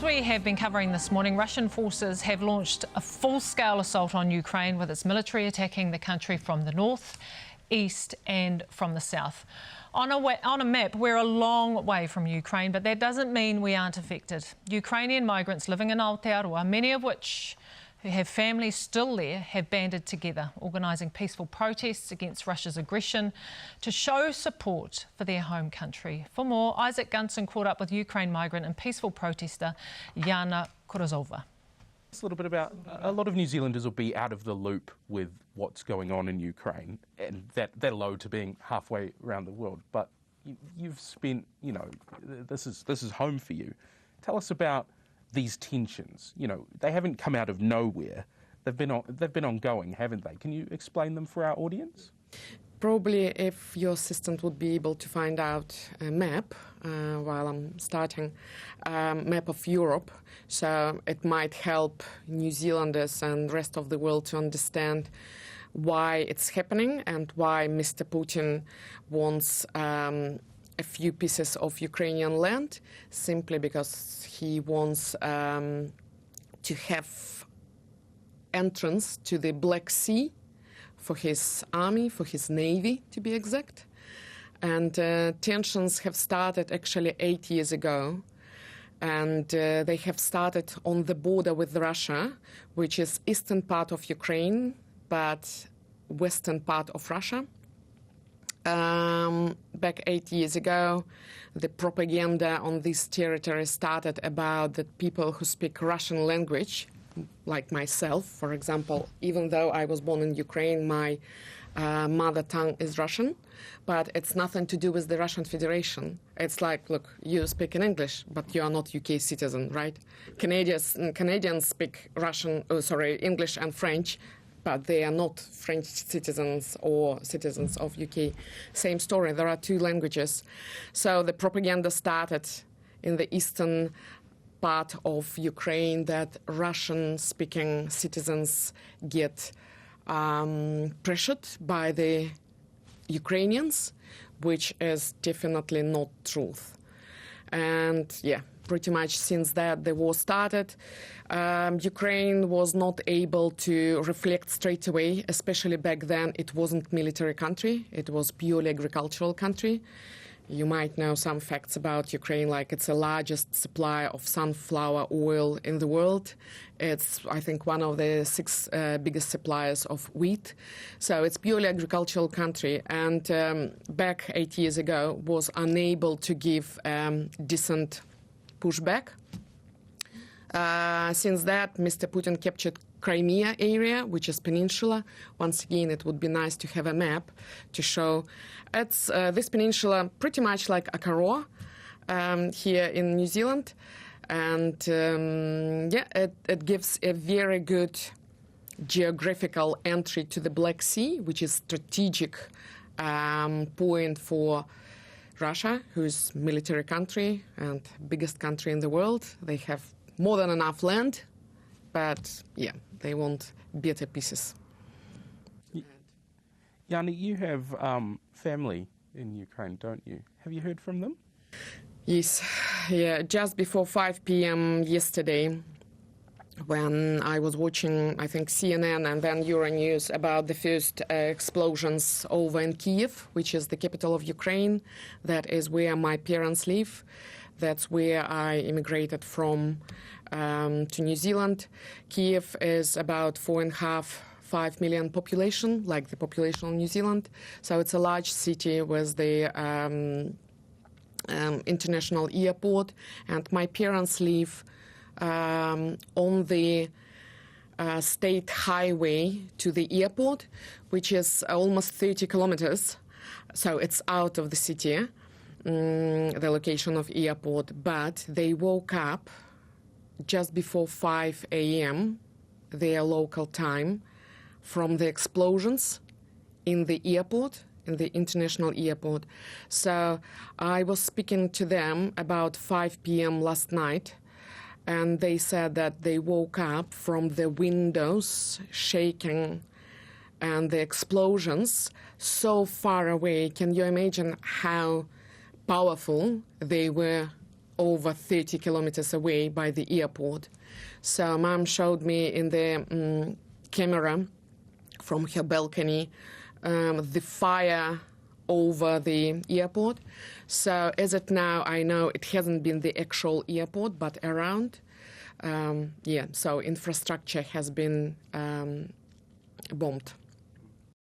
As we have been covering this morning, Russian forces have launched a full-scale assault on Ukraine, with its military attacking the country from the north, east and from the south. On a map, we're a long way from Ukraine, but that doesn't mean we aren't affected. Ukrainian migrants living in Aotearoa, many of which who have families still there, have banded together, organising peaceful protests against Russia's aggression to show support for their home country. For more, Isaac Gunson caught up with Ukraine migrant and peaceful protester Yana Khorozova. A little bit about, a lot of New Zealanders will be out of the loop with what's going on in Ukraine, and that'll owe to being halfway around the world. But you've spent, this is home for you. Tell us about these tensions. They haven't come out of nowhere. They've been ongoing, haven't they? Can you explain them for our audience? Probably if your assistant would be able to find out a map while I'm starting, map of Europe, so it might help New Zealanders and rest of the world to understand why it's happening and why Mr. Putin wants a few pieces of Ukrainian land, simply because he wants to have entrance to the Black Sea for his army, for his navy, to be exact. And tensions have started actually 8 years ago. And they have started on the border with Russia, which is eastern part of Ukraine, but western part of Russia. Back 8 years ago, the propaganda on this territory started about the people who speak Russian language, like myself, for example. Even though I was born in Ukraine, my mother tongue is Russian, but it's nothing to do with the Russian Federation. It's like, look, you speak in English, but you are not UK citizen, right? Canadians speak English and French, but they are not French citizens or citizens of UK. Same story, there are two languages. So the propaganda started in the eastern part of Ukraine that Russian-speaking citizens get pressured by the Ukrainians, which is definitely not truth. And yeah, pretty much since that the war started, Ukraine was not able to reflect straight away, especially back then. It wasn't military country, it was purely agricultural country. You might know some facts about Ukraine, like it's the largest supplier of sunflower oil in the world. It's, I think, one of the 6 biggest suppliers of wheat. So it's purely agricultural country, and back 8 years ago was unable to give decent pushback. Since that, Mr. Putin captured Crimea area, which is peninsula. Once again, it would be nice to have a map to show. It's this peninsula pretty much like Akaroa here in New Zealand. And it gives a very good geographical entry to the Black Sea, which is strategic point for Russia, who's military country and biggest country in the world. They have more than enough land, but yeah, they want better pieces. Yana, you have family in Ukraine, don't you? Have you heard from them? Yes, yeah, just before 5 p.m. yesterday, when I was watching, I think, CNN and then Euronews about the first explosions over in Kyiv, which is the capital of Ukraine. That is where my parents live. That's where I immigrated from to New Zealand. Kyiv is about 4.5 million population, like the population of New Zealand. So it's a large city with the international airport. And my parents live on the state highway to the airport, which is almost 30 kilometers. So it's out of the city, the location of airport. But they woke up just before 5 a.m., their local time, from the explosions in the airport, in the international airport. So I was speaking to them about 5 p.m. last night, and they said that they woke up from the windows shaking and the explosions so far away. Can you imagine how powerful they were over 30 kilometers away by the airport. So Mom showed me in the camera from her balcony the fire over the airport. So as it now, I know it hasn't been the actual airport, but around. So infrastructure has been bombed.